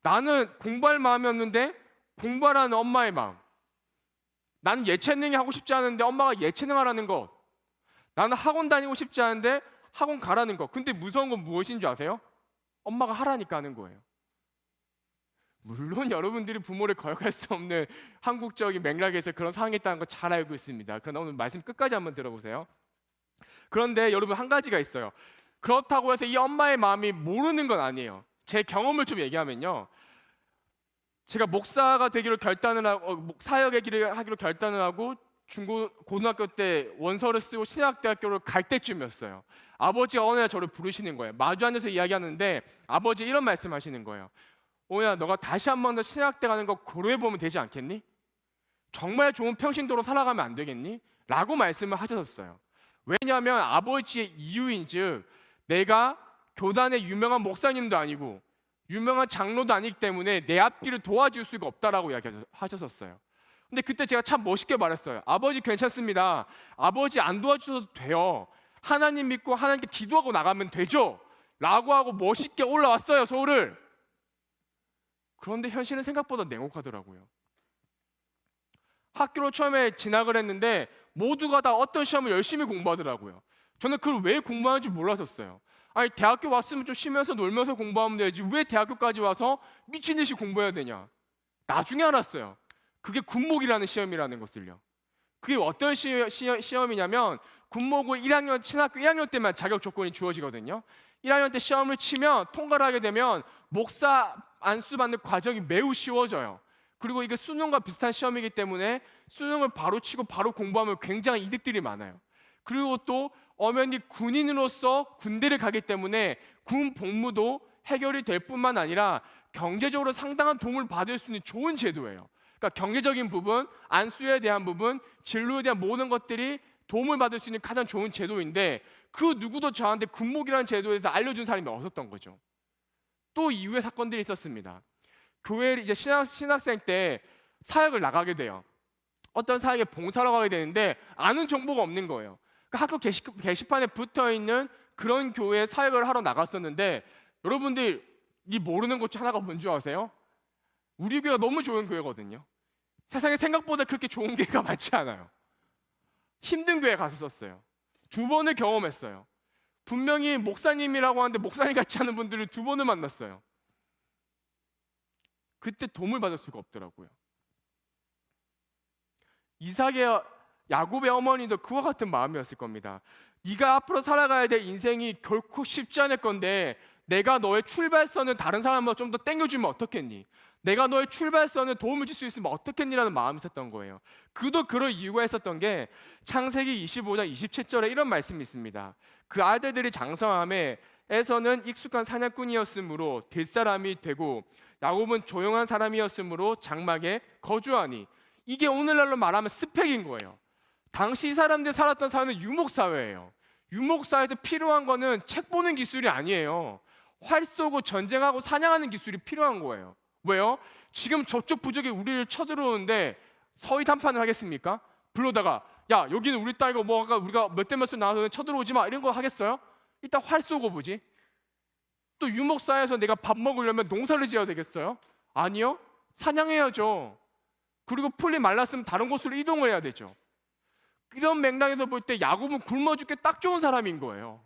나는 공부할 마음이었는데 공부하라는 엄마의 마음. 나는 예체능이 하고 싶지 않은데 엄마가 예체능 하라는 것. 나는 학원 다니고 싶지 않은데 학원 가라는 것. 근데 무서운 건 무엇인 줄 아세요? 엄마가 하라니까 하는 거예요. 물론 여러분들이 부모를 거역할 수 없는 한국적인 맥락에서 그런 상황이 있다는 거 잘 알고 있습니다. 그러나 오늘 말씀 끝까지 한번 들어보세요. 그런데 여러분, 한 가지가 있어요. 그렇다고 해서 이 엄마의 마음이 모르는 건 아니에요. 제 경험을 좀 얘기하면요, 제가 목사가 되기로 결단을 하고 사역의 길을 하기로 결단을 하고 고등학교 때 원서를 쓰고 신학대학교를 갈 때쯤이었어요. 아버지가 어느 날 저를 부르시는 거예요. 마주 앉아서 이야기하는데 아버지 이런 말씀하시는 거예요. 오야, 너가 다시 한 번 더 신학대 가는 거 고려해 보면 되지 않겠니? 정말 좋은 평신도로 살아가면 안 되겠니? 라고 말씀을 하셨어요. 왜냐하면 아버지의 이유인즉 내가 교단의 유명한 목사님도 아니고 유명한 장로도 아니기 때문에 내 앞길을 도와줄 수가 없다라고 이야기하셨었어요. 근데 그때 제가 참 멋있게 말했어요. 아버지 괜찮습니다. 아버지 안 도와주셔도 돼요. 하나님 믿고 하나님께 기도하고 나가면 되죠. 라고 하고 멋있게 올라왔어요, 서울을. 그런데 현실은 생각보다 냉혹하더라고요. 학교로 처음에 진학을 했는데 모두가 다 어떤 시험을 열심히 공부하더라고요. 저는 그걸 왜 공부하는지 몰랐었어요. 아니, 대학교 왔으면 좀 쉬면서 놀면서 공부하면 되지 왜 대학교까지 와서 미친 듯이 공부해야 되냐. 나중에 알았어요. 그게 군목이라는 시험이라는 것을요. 그게 어떤 시험이냐면 군목은 1학년 신학교 1학년 때만 자격 조건이 주어지거든요. 1학년 때 시험을 치면 통과를 하게 되면 목사 안수 받는 과정이 매우 쉬워져요. 그리고 이게 수능과 비슷한 시험이기 때문에 수능을 바로 치고 바로 공부하면 굉장히 이득들이 많아요. 그리고 또 엄연히 군인으로서 군대를 가기 때문에 군 복무도 해결이 될 뿐만 아니라 경제적으로 상당한 도움을 받을 수 있는 좋은 제도예요. 그러니까 경제적인 부분, 안수에 대한 부분, 진로에 대한 모든 것들이 도움을 받을 수 있는 가장 좋은 제도인데 그 누구도 저한테 군목이라는 제도에 대해서 알려준 사람이 없었던 거죠. 또 이후에 사건들이 있었습니다. 교회 이제 신학생 때 사역을 나가게 돼요. 어떤 사역에 봉사로 가게 되는데 아는 정보가 없는 거예요. 그러니까 학교 게시판에 붙어 있는 그런 교회에 사역을 하러 나갔었는데 여러분들 이 모르는 것 중 하나가 뭔지 아세요? 우리 교회가 너무 좋은 교회거든요. 세상에 생각보다 그렇게 좋은 교회가 많지 않아요. 힘든 교회 갔었어요. 2번을 경험했어요. 분명히 목사님이라고 하는데 목사님 같지 않은 분들을 2번을 만났어요. 그때 도움을 받을 수가 없더라고요. 이삭의 야곱의 어머니도 그와 같은 마음이었을 겁니다. 네가 앞으로 살아가야 될 인생이 결코 쉽지 않을 건데 내가 너의 출발선을 다른 사람보다 좀 더 땡겨주면 어떻겠니? 내가 너의 출발선을 도움을 줄 수 있으면 어떻겠니라는 마음이 있었던 거예요. 그도 그럴 이유가 있었던 게 창세기 25장 27절에 이런 말씀이 있습니다. 그 아들들이 장성함에 에서는 익숙한 사냥꾼이었으므로 될 사람이 되고 야곱은 조용한 사람이었으므로 장막에 거주하니. 이게 오늘날로 말하면 스펙인 거예요. 당시 이 사람들 살았던 사회는 유목사회예요. 유목사회에서 필요한 거는 책 보는 기술이 아니에요. 활 쏘고 전쟁하고 사냥하는 기술이 필요한 거예요. 왜요? 지금 저쪽 부족이 우리를 쳐들어오는데 서희談판을 하겠습니까? 불러다가 야 여기는 우리 땅이고 뭐가 우리가 몇 대 몇수 나와서 쳐들어오지 마 이런 거 하겠어요? 일단 활 쏘고 보지. 또 유목사에서 내가 밥 먹으려면 농사를 지어야 되겠어요? 아니요. 사냥해야죠. 그리고 풀이 말랐으면 다른 곳으로 이동을 해야 되죠. 이런 맥락에서 볼 때 야곱은 굶어 죽기 딱 좋은 사람인 거예요.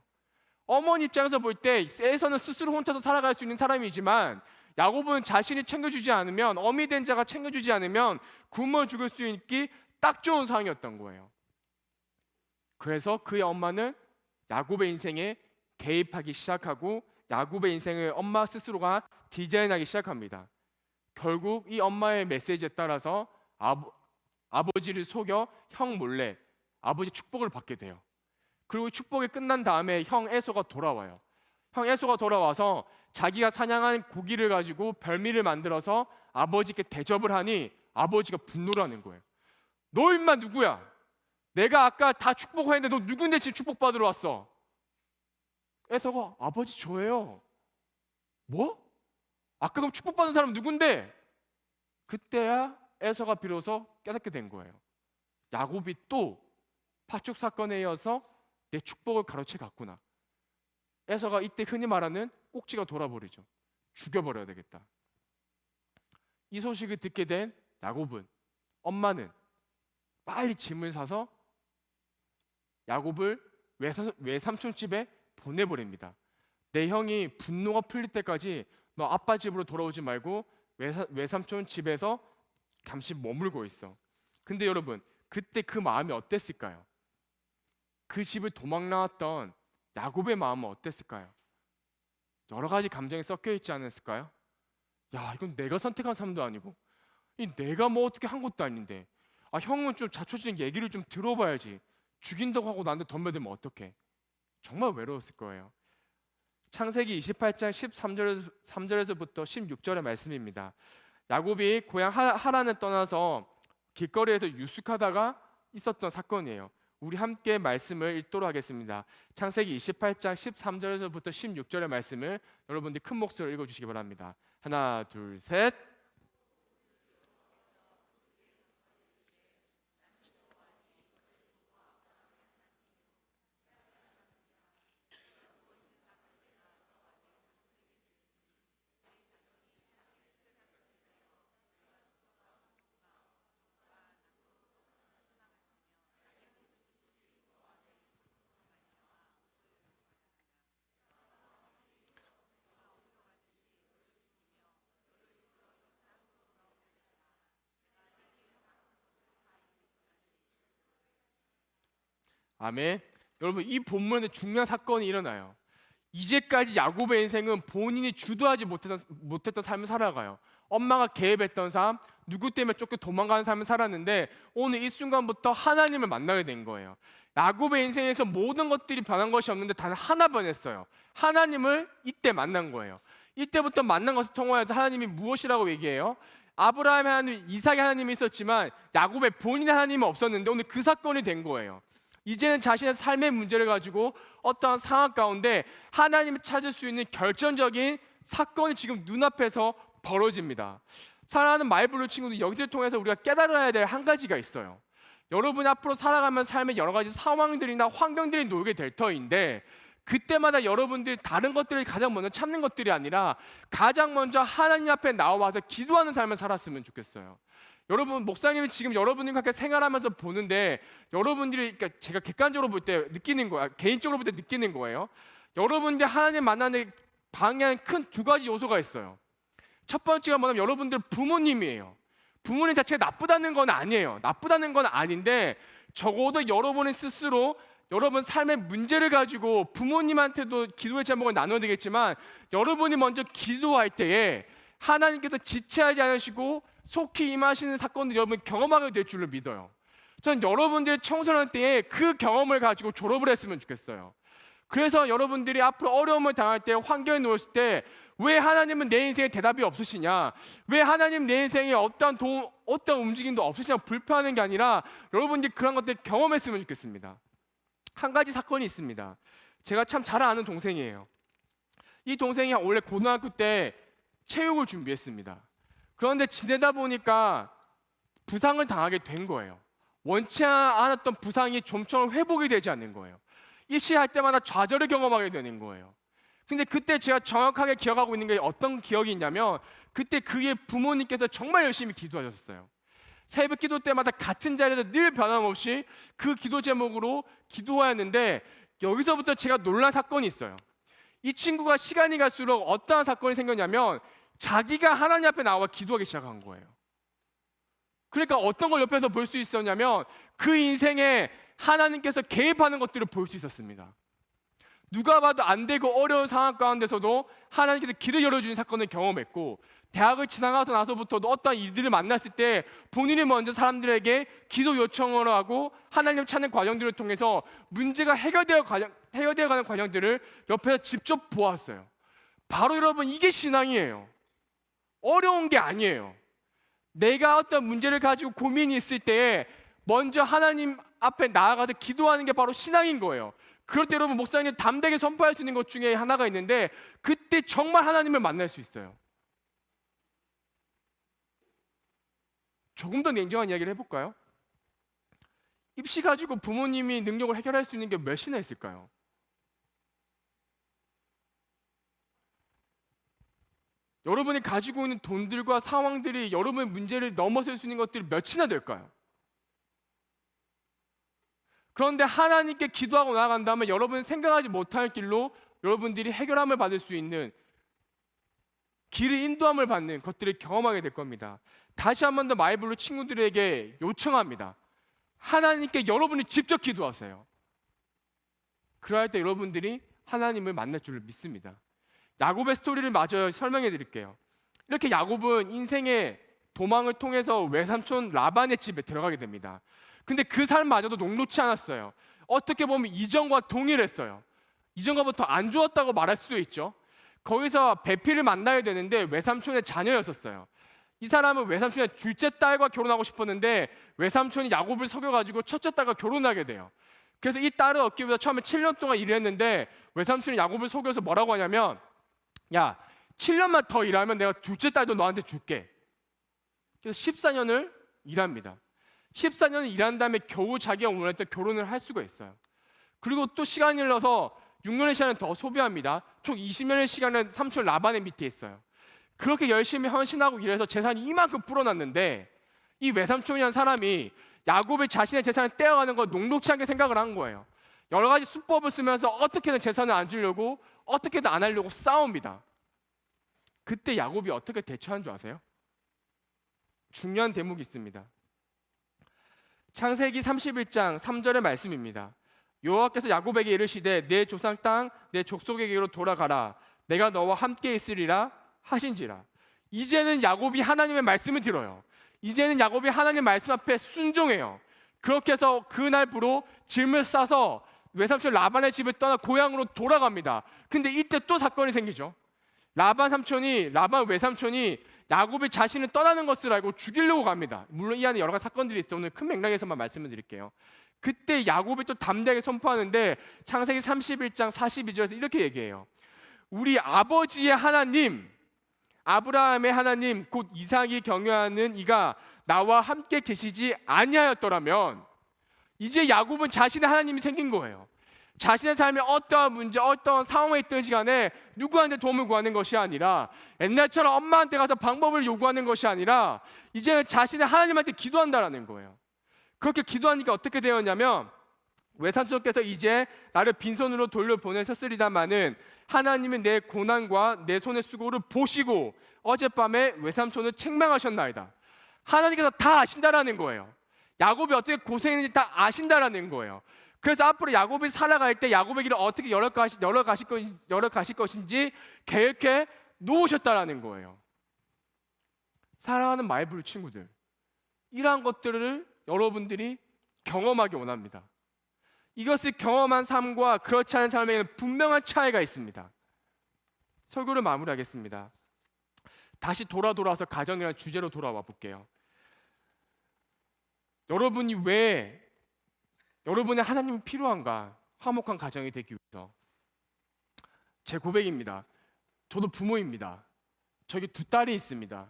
어머니 입장에서 볼 때 에서는 스스로 혼자서 살아갈 수 있는 사람이지만 야곱은 자신이 챙겨주지 않으면 어미 된 자가 챙겨주지 않으면 굶어 죽을 수 있기 딱 좋은 상황이었던 거예요. 그래서 그의 엄마는 야곱의 인생에 개입하기 시작하고 야곱의 인생을 엄마 스스로가 디자인하기 시작합니다. 결국 이 엄마의 메시지에 따라서 아버지를 속여 형 몰래 아버지 축복을 받게 돼요. 그리고 축복이 끝난 다음에 형 에서가 돌아와요. 형 에서가 돌아와서 자기가 사냥한 고기를 가지고 별미를 만들어서 아버지께 대접을 하니 아버지가 분노를 하는 거예요. 너 임마 누구야? 내가 아까 다 축복했는데 너 누군데 지금 축복받으러 왔어? 에서가 아버지 저예요. 뭐? 아까 그럼 축복받은 사람 누군데? 그때야 에서가 비로소 깨닫게 된 거예요. 야곱이 또 파축 사건에 이어서 내 축복을 가로채 갔구나. 에서가 이때 흔히 말하는 꼭지가 돌아버리죠. 죽여버려야 되겠다. 이 소식을 듣게 된 야곱은 엄마는 빨리 짐을 사서 야곱을 외삼촌 집에 보내버립니다. 내 형이 분노가 풀릴 때까지 너 아빠 집으로 돌아오지 말고 외삼촌 집에서 잠시 머물고 있어. 근데 여러분 그때 그 마음이 어땠을까요? 그 집을 도망 나왔던 야곱의 마음은 어땠을까요? 여러 가지 감정이 섞여 있지 않았을까요? 야 이건 내가 선택한 삶도 아니고 내가 뭐 어떻게 한 것도 아닌데 아, 형은 좀 자초지종 얘기를 좀 들어봐야지. 죽인다고 하고 나한테 덤벼들면 어떡해. 정말 외로웠을 거예요. 창세기 28장 13절에서부터 16절의 말씀입니다. 야곱이 고향 하란을 떠나서 길거리에서 유숙하다가 있었던 사건이에요. 우리 함께 말씀을 읽도록 하겠습니다. 창세기 28장 13절에서부터 16절의 말씀을 여러분들이 큰 목소리로 읽어주시기 바랍니다. 하나, 둘, 셋. 아멘. 여러분, 이 본문에 중요한 사건이 일어나요. 이제까지 야곱의 인생은 본인이 주도하지 못했던 삶을 살아가요. 엄마가 개입했던 삶, 누구 때문에 쫓겨 도망가는 삶을 살았는데 오늘 이 순간부터 하나님을 만나게 된 거예요. 야곱의 인생에서 모든 것들이 변한 것이 없는데 단 하나 변했어요. 하나님을 이때 만난 거예요. 이때부터 만난 것을 통하여서 하나님이 무엇이라고 얘기해요? 아브라함의 하나님, 이삭의 하나님이 있었지만 야곱의 본인의 하나님은 없었는데 오늘 그 사건이 된 거예요. 이제는 자신의 삶의 문제를 가지고 어떠한 상황 가운데 하나님을 찾을 수 있는 결정적인 사건이 지금 눈앞에서 벌어집니다. 사랑하는 마이블루 친구들, 여기를 통해서 우리가 깨달아야 될 한 가지가 있어요. 여러분이 앞으로 살아가면 삶의 여러 가지 상황들이나 환경들이 놓이게 될 터인데 그때마다 여러분들이 다른 것들을 가장 먼저 찾는 것들이 아니라 가장 먼저 하나님 앞에 나와서 기도하는 삶을 살았으면 좋겠어요. 여러분, 목사님이 지금 여러분들과 함께 생활하면서 보는데 여러분들이, 그러니까 제가 객관적으로 볼 때 느끼는 거야, 개인적으로 볼 때 느끼는 거예요. 여러분들이 하나님 만나는 방향에 큰 두 가지 요소가 있어요. 첫 번째가 뭐냐면 여러분들 부모님이에요. 부모님 자체가 나쁘다는 건 아니에요. 나쁘다는 건 아닌데 적어도 여러분이 스스로 여러분 삶의 문제를 가지고 부모님한테도 기도의 제목을 나눠야 되겠지만 여러분이 먼저 기도할 때에 하나님께서 지체하지 않으시고 속히 임하시는 사건을 여러분 경험하게 될 줄을 믿어요. 전 여러분들이 청소년 때에 그 경험을 가지고 졸업을 했으면 좋겠어요. 그래서 여러분들이 앞으로 어려움을 당할 때, 환경에 놓였을 때 왜 하나님은 내 인생에 대답이 없으시냐, 왜 하나님 내 인생에 어떤 도움, 어떤 움직임도 없으시냐 불평하는 게 아니라 여러분들이 그런 것들을 경험했으면 좋겠습니다. 한 가지 사건이 있습니다. 제가 참 잘 아는 동생이에요. 이 동생이 원래 고등학교 때 체육을 준비했습니다. 그런데 지내다 보니까 부상을 당하게 된 거예요. 원치 않았던 부상이 좀처럼 회복이 되지 않는 거예요. 입시할 때마다 좌절을 경험하게 되는 거예요. 근데 그때 제가 정확하게 기억하고 있는 게 어떤 기억이 있냐면 그때 그의 부모님께서 정말 열심히 기도하셨어요. 새벽 기도 때마다 같은 자리에서 늘 변함없이 그 기도 제목으로 기도하였는데 여기서부터 제가 놀란 사건이 있어요. 이 친구가 시간이 갈수록 어떠한 사건이 생겼냐면 자기가 하나님 앞에 나와 기도하기 시작한 거예요. 그러니까 어떤 걸 옆에서 볼 수 있었냐면 그 인생에 하나님께서 개입하는 것들을 볼 수 있었습니다. 누가 봐도 안 되고 어려운 상황 가운데서도 하나님께서 길을 열어주는 사건을 경험했고 대학을 지나가서 나서부터도 어떤 일들을 만났을 때 본인이 먼저 사람들에게 기도 요청을 하고 하나님 찾는 과정들을 통해서 문제가 해결되어 가는 과정들을 옆에서 직접 보았어요. 바로 여러분 이게 신앙이에요. 어려운 게 아니에요. 내가 어떤 문제를 가지고 고민이 있을 때 먼저 하나님 앞에 나아가서 기도하는 게 바로 신앙인 거예요. 그럴 때 여러분 목사님 담대하게 선포할 수 있는 것 중에 하나가 있는데 그때 정말 하나님을 만날 수 있어요. 조금 더 냉정한 이야기를 해볼까요? 입시 가지고 부모님이 능력을 해결할 수 있는 게 몇이나 있을까요? 여러분이 가지고 있는 돈들과 상황들이 여러분의 문제를 넘어설 수 있는 것들이 몇이나 될까요? 그런데 하나님께 기도하고 나아간다면 여러분이 생각하지 못할 길로 여러분들이 해결함을 받을 수 있는 길을 인도함을 받는 것들을 경험하게 될 겁니다. 다시 한 번 더 마이블루 친구들에게 요청합니다. 하나님께 여러분이 직접 기도하세요. 그럴 때 여러분들이 하나님을 만날 줄을 믿습니다. 야곱의 스토리를 마저 설명해 드릴게요. 이렇게 야곱은 인생의 도망을 통해서 외삼촌 라반의 집에 들어가게 됩니다. 근데 그 삶마저도 녹록치 않았어요. 어떻게 보면 이전과 동일했어요. 이전과 더 안 좋았다고 말할 수도 있죠. 거기서 베피를 만나야 되는데 외삼촌의 자녀였었어요. 이 사람은 외삼촌의 둘째 딸과 결혼하고 싶었는데 외삼촌이 야곱을 속여가지고 첫째 딸과 결혼하게 돼요. 그래서 이 딸을 얻기 위해서 처음에 7년 동안 일했는데 외삼촌이 야곱을 속여서 뭐라고 하냐면, 야, 7년만 더 일하면 내가 둘째 딸도 너한테 줄게. 그래서 14년을 일합니다. 14년을 일한 다음에 겨우 자기가 원했던 결혼을 할 수가 있어요. 그리고 또 시간이 흘러서 6년의 시간을 더 소비합니다. 총 20년의 시간은 삼촌 라반의 밑에 있어요. 그렇게 열심히 헌신하고 일해서 재산이 이만큼 불어났는데 이 외삼촌이라는 사람이 야곱의 자신의 재산을 떼어가는 걸 녹록치 않게 생각을 한 거예요. 여러 가지 수법을 쓰면서 어떻게든 재산을 안 주려고, 어떻게든 안 하려고 싸웁니다. 그때 야곱이 어떻게 대처한 줄 아세요? 중요한 대목이 있습니다. 창세기 31장 3절의 말씀입니다. 여호와께서 야곱에게 이르시되 내 조상 땅 내 족속에게로 돌아가라. 내가 너와 함께 있으리라 하신지라. 이제는 야곱이 하나님의 말씀을 들어요. 이제는 야곱이 하나님의 말씀 앞에 순종해요. 그렇게 해서 그날부로 짐을 싸서 외삼촌 라반의 집을 떠나 고향으로 돌아갑니다. 근데 이때 또 사건이 생기죠. 라반 외삼촌이 야곱이 자신을 떠나는 것을 알고 죽이려고 갑니다. 물론 이 안에 여러 가지 사건들이 있어요. 오늘 큰 맥락에서만 말씀을 드릴게요. 그때 야곱이 또 담대하게 선포하는데 창세기 31장 42절에서 이렇게 얘기해요. 우리 아버지의 하나님, 아브라함의 하나님 곧 이삭이 경외하는 이가 나와 함께 계시지 아니하였더라면, 이제 야곱은 자신의 하나님이 생긴 거예요. 자신의 삶에 어떠한 문제, 어떠한 상황에 있던 시간에 누구한테 도움을 구하는 것이 아니라, 옛날처럼 엄마한테 가서 방법을 요구하는 것이 아니라 이제는 자신의 하나님한테 기도한다라는 거예요. 그렇게 기도하니까 어떻게 되었냐면, 외삼촌께서 이제 나를 빈손으로 돌려보내셨으리다마는 하나님은 내 고난과 내 손의 수고를 보시고 어젯밤에 외삼촌을 책망하셨나이다. 하나님께서 다 아신다라는 거예요. 야곱이 어떻게 고생했는지 다 아신다라는 거예요. 그래서 앞으로 야곱이 살아갈 때 야곱의 길을 어떻게 열어가실 것인지 계획해 놓으셨다라는 거예요. 사랑하는 마이블 친구들, 이러한 것들을 여러분들이 경험하기 원합니다. 이것을 경험한 삶과 그렇지 않은 삶에는 분명한 차이가 있습니다. 설교를 마무리하겠습니다. 다시 돌아와서 가정이라는 주제로 돌아와 볼게요. 여러분이 왜 여러분의 하나님이 필요한가? 화목한 가정이 되기 위해서. 제 고백입니다. 저도 부모입니다. 저기 두 딸이 있습니다.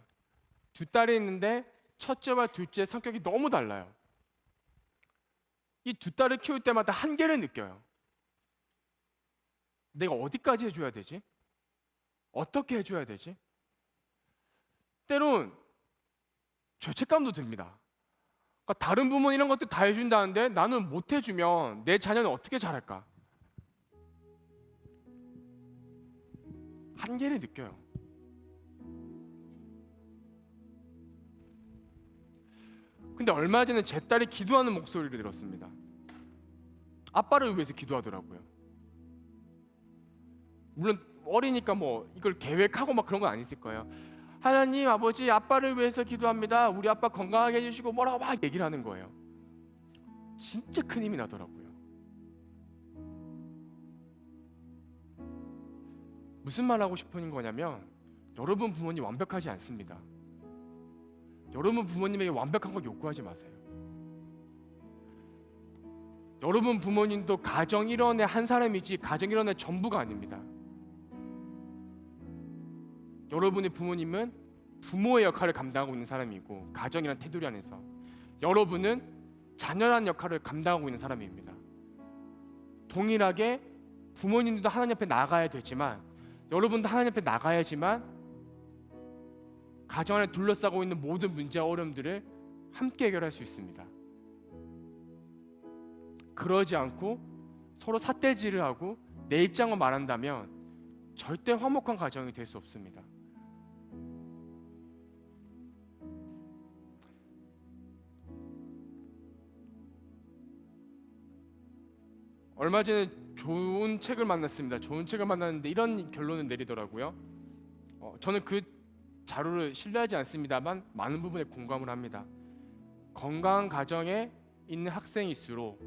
두 딸이 있는데 첫째와 둘째 성격이 너무 달라요. 이 두 딸을 키울 때마다 한계를 느껴요. 내가 어디까지 해줘야 되지? 어떻게 해줘야 되지? 때론 죄책감도 듭니다. 그러니까 다른 부모는 이런 것들 다 해준다는데 나는 못 해주면 내 자녀는 어떻게 자랄까? 한계를 느껴요. 근데 얼마 전에 제 딸이 기도하는 목소리를 들었습니다. 아빠를 위해서 기도하더라고요. 물론 어리니까 뭐 이걸 계획하고 막 그런 건 아니었을 거예요. 하나님 아버지, 아빠를 위해서 기도합니다. 우리 아빠 건강하게 해주시고 뭐라고 막 얘기를 하는 거예요. 진짜 큰 힘이 나더라고요. 무슨 말 하고 싶은 거냐면, 여러분 부모님 완벽하지 않습니다. 여러분 부모님에게 완벽한 걸 요구하지 마세요. 여러분 부모님도 가정 일원의 한 사람이지 가정 일원의 전부가 아닙니다. 여러분의 부모님은 부모의 역할을 감당하고 있는 사람이고, 가정이란 테두리 안에서 여러분은 자녀라는 역할을 감당하고 있는 사람입니다. 동일하게 부모님도 하나님 앞에 나가야 되지만, 여러분도 하나님 앞에 나가야지만 가정 안에 둘러싸고 있는 모든 문제와 어려움들을 함께 해결할 수 있습니다. 그러지 않고 서로 삿대질을 하고 내 입장을 말한다면 절대 화목한 가정이 될 수 없습니다. 얼마 전에 좋은 책을 만났습니다. 좋은 책을 만났는데 이런 결론을 내리더라고요. 저는 그 자료를 신뢰하지 않습니다만 많은 부분에 공감을 합니다. 건강한 가정에 있는 학생일수록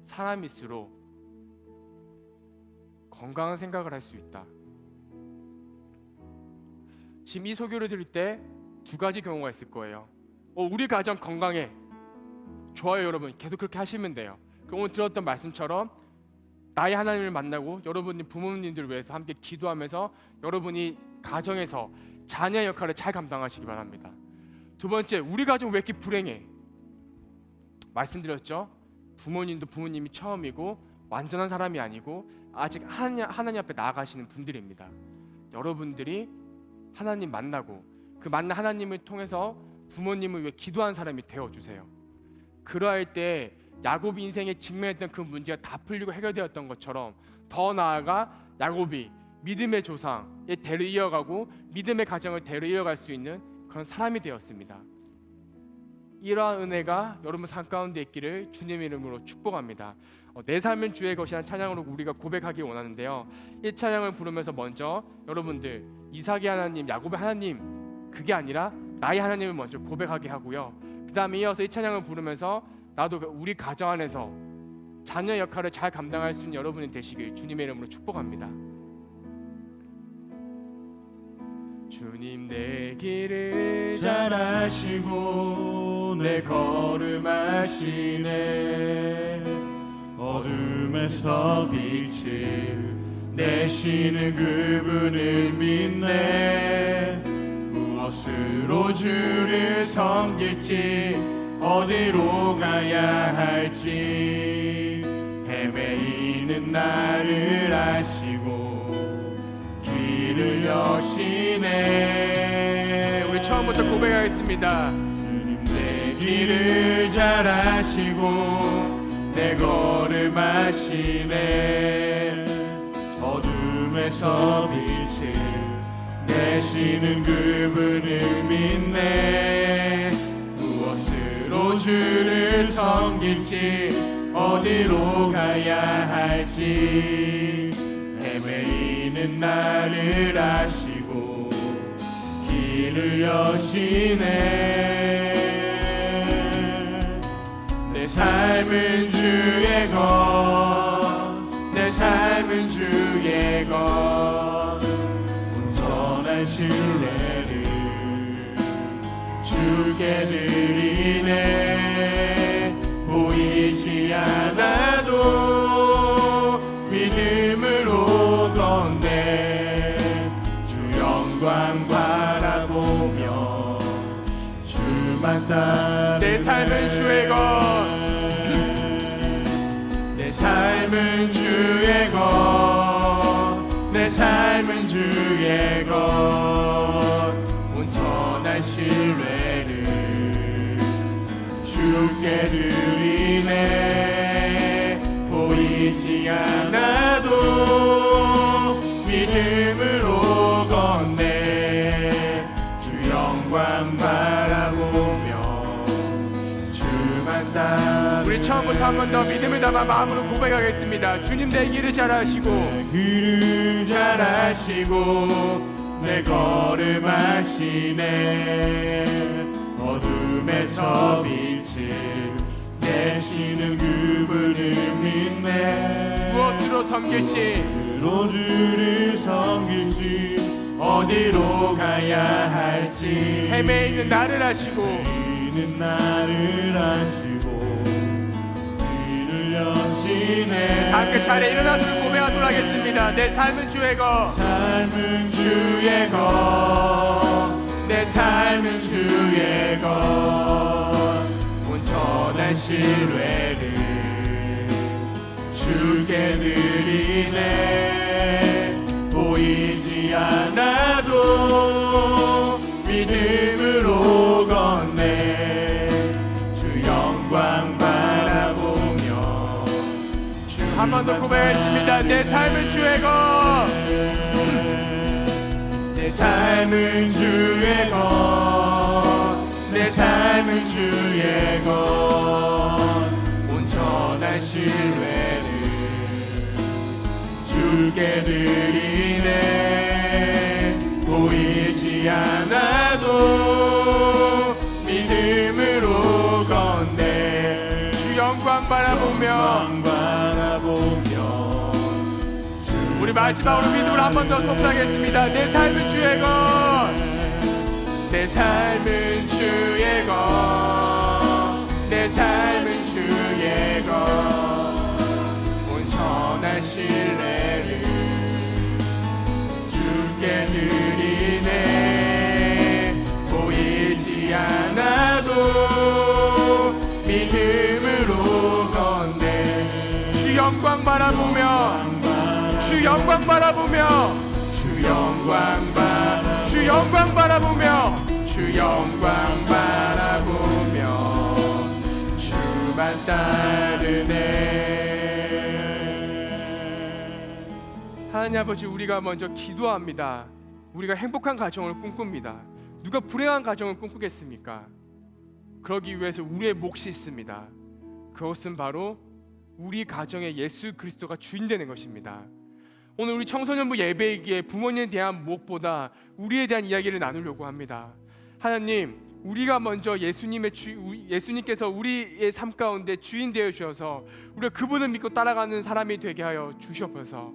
사람일수록 건강한 생각을 할 수 있다. 지금 이 소개를 드릴 때 두 가지 경우가 있을 거예요. 우리 가정 건강해. 좋아요 여러분. 계속 그렇게 하시면 돼요. 오늘 들었던 말씀처럼 나의 하나님을 만나고 여러분이 부모님들 위해서 함께 기도하면서 여러분이 가정에서 자녀의 역할을 잘 감당하시기 바랍니다. 두 번째, 우리 가정 왜 이렇게 불행해? 말씀드렸죠? 부모님도 부모님이 처음이고 완전한 사람이 아니고 아직 하나님 앞에 나아가시는 분들입니다. 여러분들이 하나님 만나고 그 만난 하나님을 통해서 부모님을 위해 기도한 사람이 되어주세요. 그러할 때 야곱이 인생에 직면했던 그 문제가 다 풀리고 해결되었던 것처럼 더 나아가 야곱이 믿음의 조상의 대를 이어가고 믿음의 가정을 대로 이어갈 수 있는 그런 사람이 되었습니다. 이러한 은혜가 여러분 삶 가운데 있기를 주님의 이름으로 축복합니다. 내 삶은 주의 것이라는 찬양으로 우리가 고백하기 원하는데요. 이 찬양을 부르면서 먼저 여러분들 이삭의 하나님, 야곱의 하나님 그게 아니라 나의 하나님을 먼저 고백하게 하고요. 그 다음에 이어서 이 찬양을 부르면서 나도 우리 가정 안에서 자녀 역할을 잘 감당할 수 있는 여러분이 되시길 주님의 이름으로 축복합니다. 주님 내 길을 잘 아시고 내 걸음 아시네. 어둠에서 빛을 내시는 그분을 믿네. 무엇으로 주를 섬길지 어디로 가야 할지 헤매이는 나를 아시고 길을 여시네. 우리 처음부터 고백하겠습니다. 주님 내 길을 잘 아시고 내 걸음 아시네. 어둠에서 빛을 내시는 그분을 믿네. 무엇으로 주를 섬길지 어디로 가야 할지 헤매이는 나를 아시고 길을 여시네. 내 삶은 주의 것, 내 삶은 주의 것, 온전한 신뢰를 주께 드리네. 보이지 않아도 믿음으로 걷네. 주 영광 바라보며 주만 따르네. 내 삶은 주의 것, 내 삶은 주의 것, 내 삶은 주의 것, 온전한 신뢰를 주께 드리네. 보이지 않아도 믿음으로 걷네. 주 영광 바라보며 주만 따르네. 우리 처음부터 한 번 더 믿음을 담아 마음으로 고백하겠습니다. 주님 내 길을 잘 아시고 길을 잘 아시고 내 걸음 아시네. 어둠에서 빛을 내시는 그분을 믿네. 무엇으로 섬길지 무엇으로 주를 섬길지 어디로 가야 할지 헤매이는 나를 아시고 있는 나를 아시고 길을 여시네. 함께 차례 일어나서 고백하도록 하겠습니다. 내 삶은 주의 것, 삶은 주의 것, 내 삶은 주의 것, 온전한 신뢰를 주께 드리네. 보이지 않아도 믿음으로 걷네. 주 영광 바라보며 한 번 더 고백하겠습니다. 내 삶은 주의 것, 내 삶은 주의 것, 내 삶은 주의 것, 온전한 신뢰를 주께 드리네. 보이지 않아 영광 바라보며 우리 마지막으로 믿음을 한 번 더 선포하겠습니다. 내 삶은 주의 것, 내 삶은 주의 것, 내 삶은 주의 것, 온전한 신뢰를 주께 드리네. 보이지 않아도 믿음으로 걷네. 주 영광 바라보며, 주 영광 바라보며, 주 영광 바라보며, 주 영광 바라보며 주만 따르네. 하나님 아버지, 우리가 먼저 기도합니다. 우리가 행복한 가정을 꿈꿉니다. 누가 불행한 가정을 꿈꾸겠습니까? 그러기 위해서 우리의 몫이 있습니다. 그것은 바로 우리 가정에 예수 그리스도가 주인 되는 것입니다. 오늘 우리 청소년부 예배이기에 부모님에 대한 무엇보다 우리에 대한 이야기를 나누려고 합니다. 하나님, 우리가 먼저 예수님께서 우리의 삶 가운데 주인 되어 주셔서 우리가 그분을 믿고 따라가는 사람이 되게 하여 주시옵소서.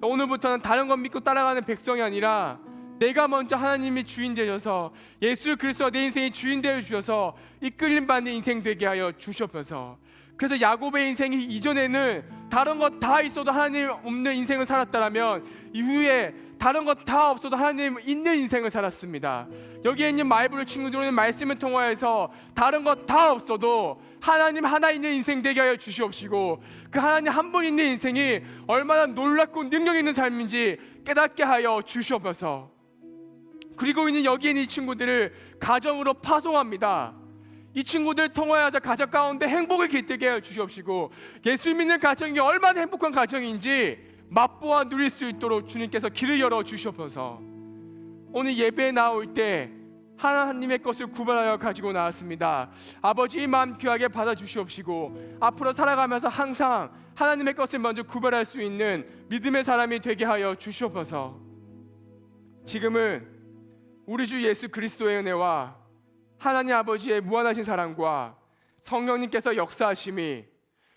오늘부터는 다른 것 믿고 따라가는 백성이 아니라 내가 먼저 하나님이 주인 되셔서 예수 그리스도가 내 인생의 주인 되어 주셔서 이끌림 받는 인생 되게 하여 주시옵소서. 그래서 야곱의 인생이 이전에는 다른 것 다 있어도 하나님 없는 인생을 살았다면 이후에 다른 것 다 없어도 하나님 있는 인생을 살았습니다. 여기에 있는 마이블 친구들은 말씀을 통하여서 다른 것 다 없어도 하나님 하나 있는 인생 되게 하여 주시옵시고, 그 하나님 한 분 있는 인생이 얼마나 놀랍고 능력 있는 삶인지 깨닫게 하여 주시옵소서. 그리고 있는 여기에 있는 이 친구들을 가정으로 파송합니다. 이 친구들 통하여서 가정 가운데 행복을 깃들게 하여 주시옵시고, 예수 믿는 가정이 얼마나 행복한 가정인지 맛보아 누릴 수 있도록 주님께서 길을 열어 주시옵소서. 오늘 예배에 나올 때 하나님의 것을 구별하여 가지고 나왔습니다. 아버지, 이 마음 귀하게 받아 주시옵시고 앞으로 살아가면서 항상 하나님의 것을 먼저 구별할 수 있는 믿음의 사람이 되게 하여 주시옵소서. 지금은 우리 주 예수 그리스도의 은혜와 하나님 아버지의 무한하신 사랑과 성령님께서 역사하심이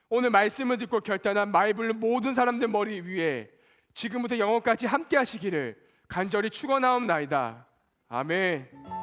오늘 말씀을 듣고 결단한 마이블 모든 사람들 머리 위에 지금부터 영원까지 함께 하시기를 간절히 축원하옵나이다. 아멘.